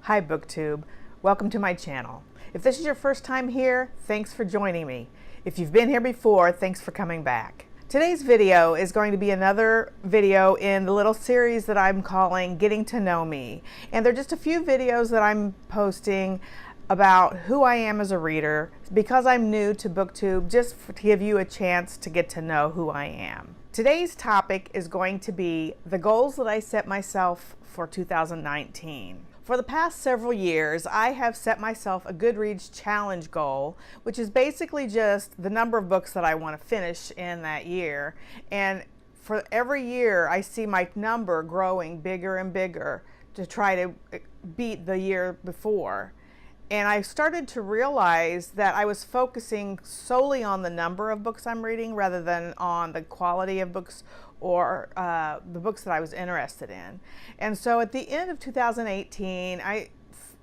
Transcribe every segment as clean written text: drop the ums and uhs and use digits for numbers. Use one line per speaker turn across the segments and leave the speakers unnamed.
Hi BookTube, welcome to my channel. If this is your first time here, thanks for joining me. If you've been here before, thanks for coming back. Today's video is going to be another video in the little series that I'm calling Getting to Know Me. And they're just a few videos that I'm posting about who I am as a reader because I'm new to BookTube, just to give you a chance to get to know who I am. Today's topic is going to be the goals that I set myself for 2019. For the past several years, I have set myself a Goodreads challenge goal, which is basically just the number of books that I want to finish in that year. And for every year, I see my number growing bigger and bigger to try to beat the year before. And I started to realize that I was focusing solely on the number of books I'm reading rather than on the quality of books or the books that I was interested in. And so at the end of 2018, I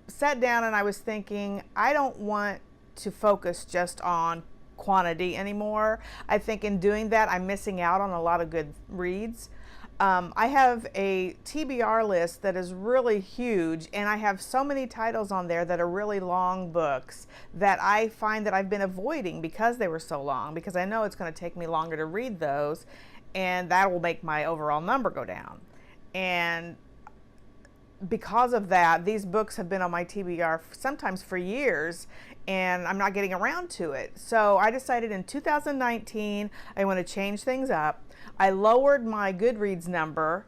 sat down and I was thinking, I don't want to focus just on quantity anymore. I think in doing that, I'm missing out on a lot of good reads. I have a TBR list that is really huge, and I have so many titles on there that are really long books that I find that I've been avoiding because they were so long, because I know it's going to take me longer to read those, and that will make my overall number go down. And because of that, these books have been on my TBR sometimes for years, and I'm not getting around to it. So I decided in 2019 I want to change things up. I lowered my Goodreads number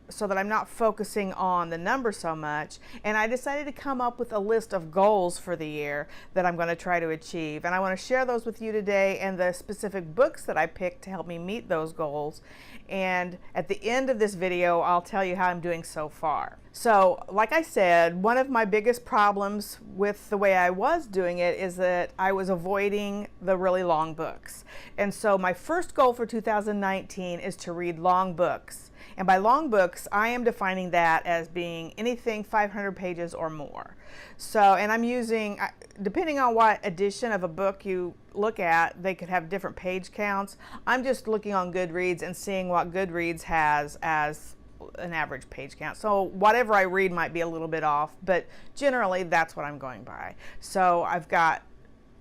so that I'm not focusing on the number so much, and I decided to come up with a list of goals for the year that I'm going to try to achieve, and I want to share those with you today and the specific books that I picked to help me meet those goals. And at the end of this video, I'll tell you how I'm doing so far. So like I said, one of my biggest problems with the way I was doing it is that I was avoiding the really long books. And so my first goal for 2019 is to read long books. And by long books, I am defining that as being anything 500 pages or more. So, and I'm using, depending on what edition of a book you look at, they could have different page counts. I'm just looking on Goodreads and seeing what Goodreads has as an average page count. So whatever I read might be a little bit off, but generally that's what I'm going by. So I've got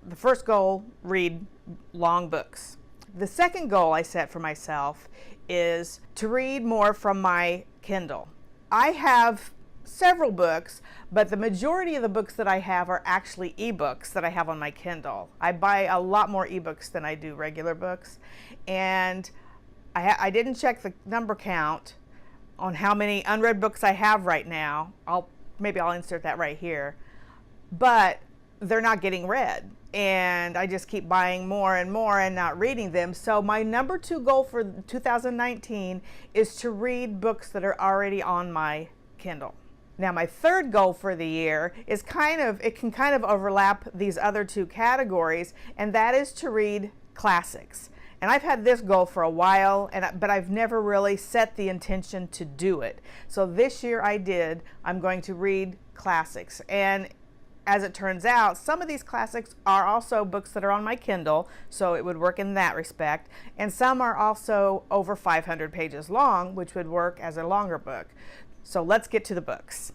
the first goal, read long books. The second goal I set for myself is to read more from my Kindle. I have several books, but the majority of the books that I have are actually ebooks that I have on my Kindle. I buy a lot more ebooks than I do regular books, and I didn't check the number count on how many unread books I have right now. Maybe I'll insert that right here, but they're not getting read, and I just keep buying more and more and not reading them. So my number 2 goal for 2019 is to read books that are already on my Kindle. Now my third goal for the year is it can kind of overlap these other 2 categories, and that is to read classics. And I've had this goal for a while, but I've never really set the intention to do it. So this year I did. I'm going to read classics. And as it turns out, some of these classics are also books that are on my Kindle, so it would work in that respect. And some are also over 500 pages long, which would work as a longer book. So let's get to the books.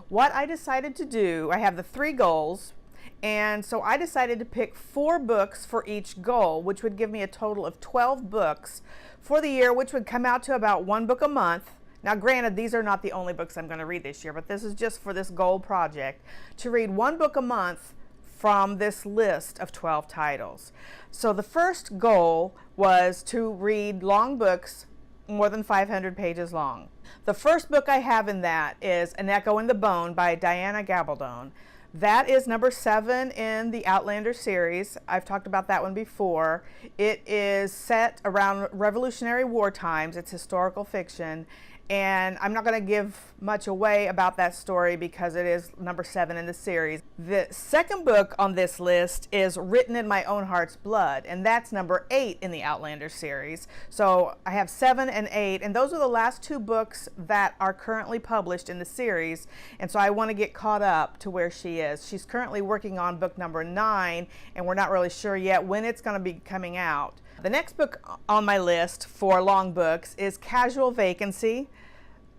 What I decided to do, I have the 3 goals, and so I decided to pick 4 books for each goal, which would give me a total of 12 books for the year, which would come out to about 1 book a month. Now granted, these are not the only books I'm going to read this year, but this is just for this goal project, to read 1 book a month from this list of 12 titles. So the first goal was to read long books more than 500 pages long. The first book I have in that is An Echo in the Bone by Diana Gabaldon. That is number 7 in the Outlander series. I've talked about that one before. It is set around Revolutionary War times. It's historical fiction. And I'm not going to give much away about that story because it is number 7 in the series. The second book on this list is Written in My Own Heart's Blood, and that's number 8 in the Outlander series. So I have 7 and 8, and those are the last 2 books that are currently published in the series. And so I want to get caught up to where she is. She's currently working on book number 9, and we're not really sure yet when it's going to be coming out. The next book on my list for long books is Casual Vacancy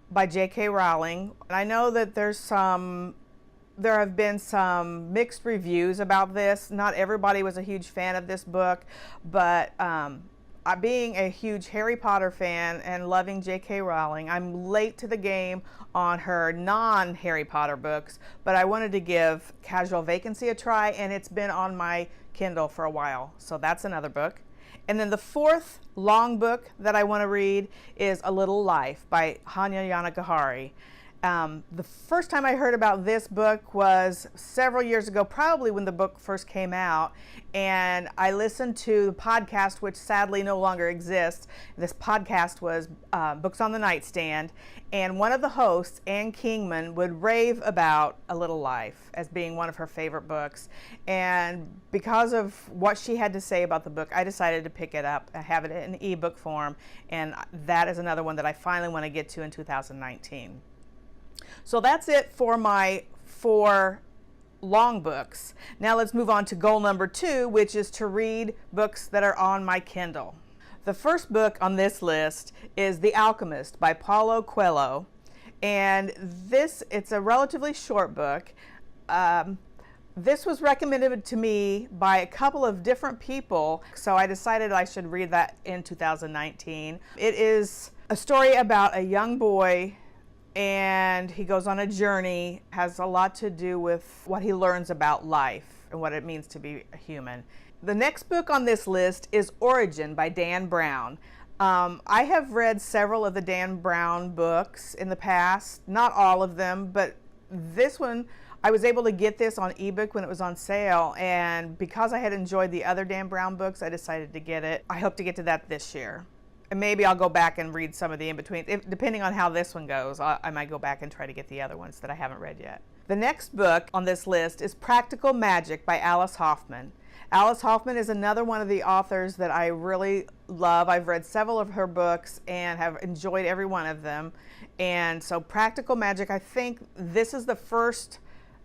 by J.K. Rowling. And I know that there's some there have been some mixed reviews about this. Not everybody was a huge fan of this book, but being a huge Harry Potter fan and loving J.K. Rowling, I'm late to the game on her non-Harry Potter books, but I wanted to give Casual Vacancy a try, and it's been on my Kindle for a while, so that's another book. And then the fourth long book that I want to read is A Little Life by Hanya Yanagihara. The first time I heard about this book was several years ago, probably when the book first came out, and I listened to the podcast, which sadly no longer exists. This podcast was Books on the Nightstand, and one of the hosts, Anne Kingman, would rave about A Little Life as being one of her favorite books, and because of what she had to say about the book, I decided to pick it up. I have it in ebook form, and that is another one that I finally want to get to in 2019. So that's it for my 4 long books. Now let's move on to goal number 2, which is to read books that are on my Kindle. The first book on this list is The Alchemist by Paulo Coelho. And it's a relatively short book. This was recommended to me by a couple of different people, so I decided I should read that in 2019. It is a story about a young boy, and he goes on a journey, has a lot to do with what he learns about life and what it means to be a human. The next book on this list is Origin by Dan Brown. I have read several of the Dan Brown books in the past, not all of them, but this one, I was able to get this on ebook when it was on sale, and because I had enjoyed the other Dan Brown books, I decided to get it. I hope to get to that this year. And maybe I'll go back and read some of the in-between. Depending on how this one goes, I might go back and try to get the other ones that I haven't read yet. The next book on this list is Practical Magic by Alice Hoffman. Alice Hoffman is another one of the authors that I really love. I've read several of her books and have enjoyed every one of them. And so Practical Magic, I think this is the first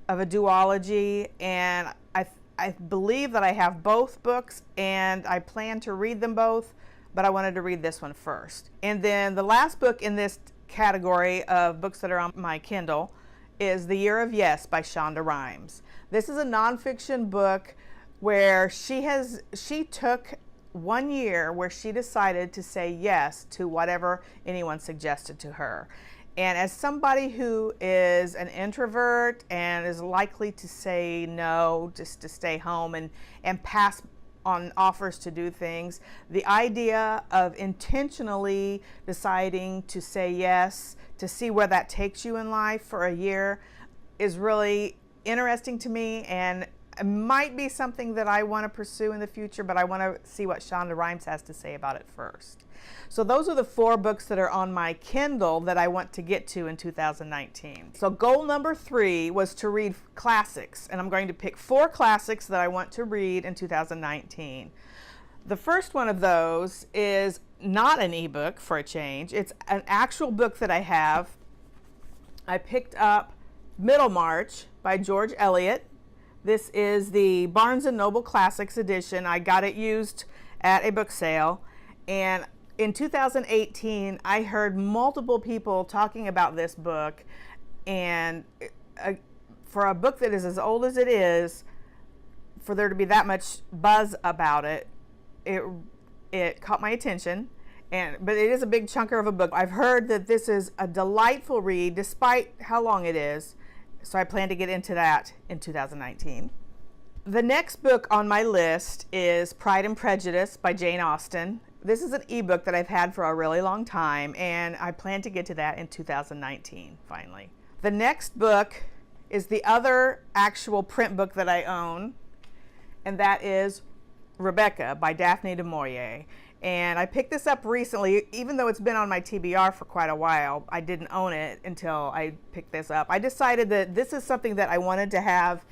of a duology, and I believe that I have both books, and I plan to read them both, but I wanted to read this one first. And then the last book in this category of books that are on my Kindle is The Year of Yes by Shonda Rhimes. This is a nonfiction book where she took 1 year where she decided to say yes to whatever anyone suggested to her. And as somebody who is an introvert and is likely to say no, just to stay home and pass on offers to do things, the idea of intentionally deciding to say yes, to see where that takes you in life for a year, is really interesting to me, and it might be something that I want to pursue in the future, but I want to see what Shonda Rhimes has to say about it first. So those are the 4 books that are on my Kindle that I want to get to in 2019. So goal number 3 was to read classics, and I'm going to pick 4 classics that I want to read in 2019. The first one of those is not an ebook for a change. It's an actual book that I have. I picked up Middlemarch by George Eliot. This is the Barnes & Noble Classics edition. I got it used at a book sale, and in 2018, I heard multiple people talking about this book, and for a book that is as old as it is, for there to be that much buzz about it, it caught my attention. But it is a big chunker of a book. I've heard that this is a delightful read, despite how long it is, so I plan to get into that in 2019. The next book on my list is Pride and Prejudice by Jane Austen. This is an ebook that I've had for a really long time, and I plan to get to that in 2019, finally. The next book is the other actual print book that I own, and that is Rebecca by Daphne du Maurier. And I picked this up recently, even though it's been on my TBR for quite a while. I didn't own it until I picked this up. I decided that this is something that I wanted to have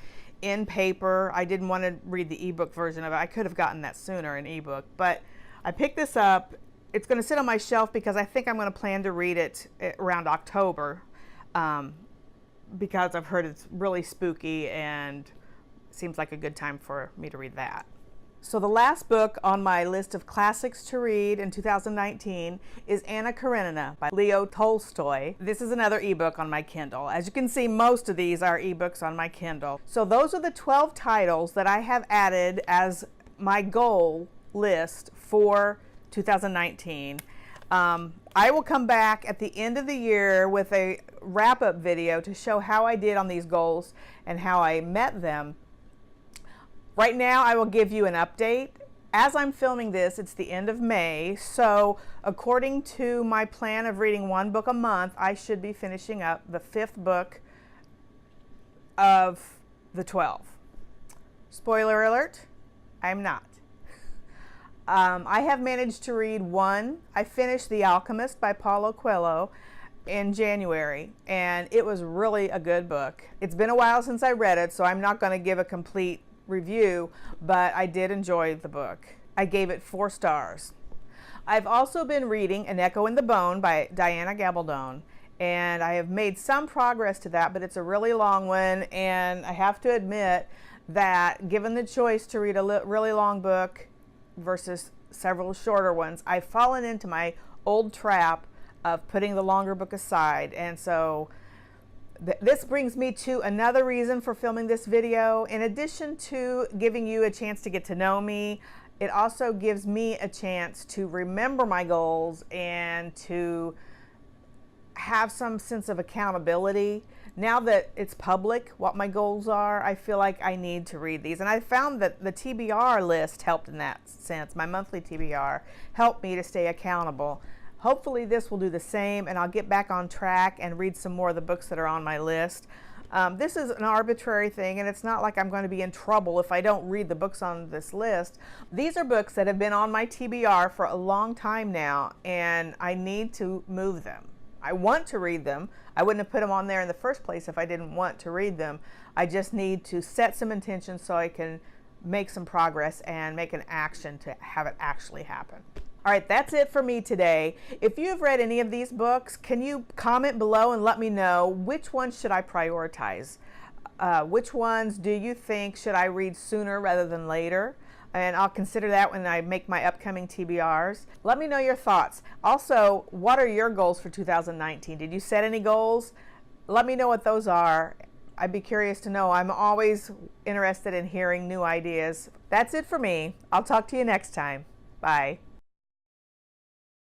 in paper. I didn't want to read the ebook version of it. I could have gotten that sooner in ebook, but I picked this up. It's going to sit on my shelf because I think I'm going to plan to read it around October, because I've heard it's really spooky and seems like a good time for me to read that. So the last book on my list of classics to read in 2019 is Anna Karenina by Leo Tolstoy. This is another ebook on my Kindle. As you can see, most of these are ebooks on my Kindle. So those are the 12 titles that I have added as my goal list for 2019. I will come back at the end of the year with a wrap-up video to show how I did on these goals and how I met them. Right now, I will give you an update. As I'm filming this, it's the end of May, so according to my plan of reading one book a month, I should be finishing up the 5th book of the 12. Spoiler alert, I'm not. I have managed to read one. I finished The Alchemist by Paulo Coelho in January, and it was really a good book. It's been a while since I read it, so I'm not going to give a complete review, but I did enjoy the book. I gave it 4 stars. I've also been reading An Echo in the Bone by Diana Gabaldon, and I have made some progress to that, but it's a really long one, and I have to admit that given the choice to read a really long book versus several shorter ones, I've fallen into my old trap of putting the longer book aside, and so this brings me to another reason for filming this video. In addition to giving you a chance to get to know me, it also gives me a chance to remember my goals and to have some sense of accountability. Now that it's public what my goals are, I feel like I need to read these. And I found that the TBR list helped in that sense. My monthly TBR helped me to stay accountable. Hopefully this will do the same, and I'll get back on track and read some more of the books that are on my list. This is an arbitrary thing, and it's not like I'm going to be in trouble if I don't read the books on this list. These are books that have been on my TBR for a long time now, and I need to move them. I want to read them. I wouldn't have put them on there in the first place if I didn't want to read them. I just need to set some intentions so I can make some progress and make an action to have it actually happen. All right, that's it for me today. If you have read any of these books, can you comment below and let me know which ones should I prioritize? Which ones do you think should I read sooner rather than later? And I'll consider that when I make my upcoming TBRs. Let me know your thoughts. Also, what are your goals for 2019? Did you set any goals? Let me know what those are. I'd be curious to know. I'm always interested in hearing new ideas. That's it for me. I'll talk to you next time. Bye.